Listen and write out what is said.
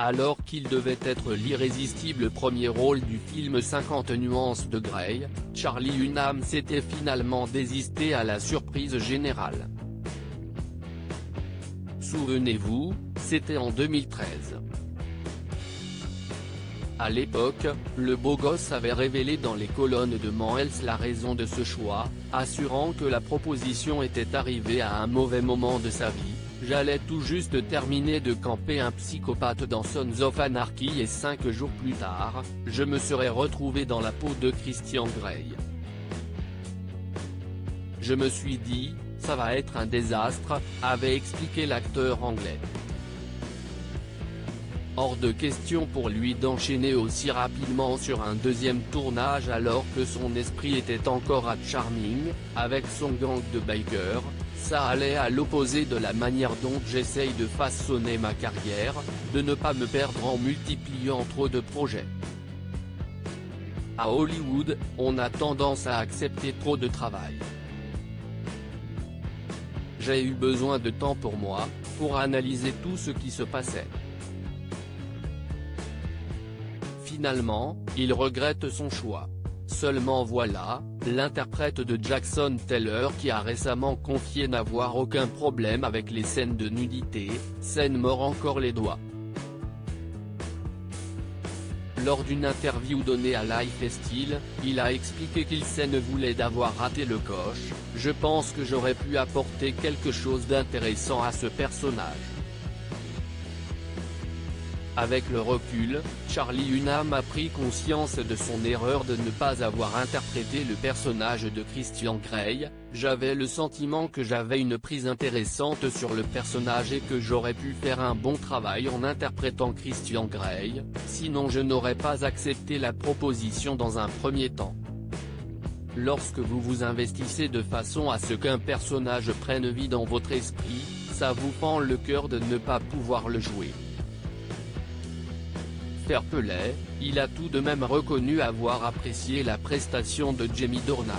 Alors qu'il devait être l'irrésistible premier rôle du film 50 nuances de Grey, Charlie Hunnam s'était finalement désisté à la surprise générale. Souvenez-vous, c'était en 2013. À l'époque, le beau gosse avait révélé dans les colonnes de Mans Health la raison de ce choix, assurant que la proposition était arrivée à un mauvais moment de sa vie. J'allais tout juste terminer de camper un psychopathe dans Sons of Anarchy et 5 jours plus tard, je me serais retrouvé dans la peau de Christian Grey. Je me suis dit, ça va être un désastre, avait expliqué l'acteur anglais. Hors de question pour lui d'enchaîner aussi rapidement sur un deuxième tournage alors que son esprit était encore à Charming, avec son gang de bikers. Ça allait à l'opposé de la manière dont j'essaye de façonner ma carrière, de ne pas me perdre en multipliant trop de projets. À Hollywood, on a tendance à accepter trop de travail. J'ai eu besoin de temps pour moi, pour analyser tout ce qui se passait. Finalement, il regrette son choix. Seulement voilà, l'interprète de Jackson Taylor qui a récemment confié n'avoir aucun problème avec les scènes de nudité, s'en mord encore les doigts. Lors d'une interview donnée à Life et Style, il a expliqué qu'il s'en voulait d'avoir raté le coche. Je pense que j'aurais pu apporter quelque chose d'intéressant à ce personnage. Avec le recul, Charlie Hunnam a pris conscience de son erreur de ne pas avoir interprété le personnage de Christian Grey. J'avais le sentiment que j'avais une prise intéressante sur le personnage et que j'aurais pu faire un bon travail en interprétant Christian Grey, sinon je n'aurais pas accepté la proposition dans un premier temps. Lorsque vous vous investissez de façon à ce qu'un personnage prenne vie dans votre esprit, ça vous fend le cœur de ne pas pouvoir le jouer. Fair play, il a tout de même reconnu avoir apprécié la prestation de Jamie Dornan.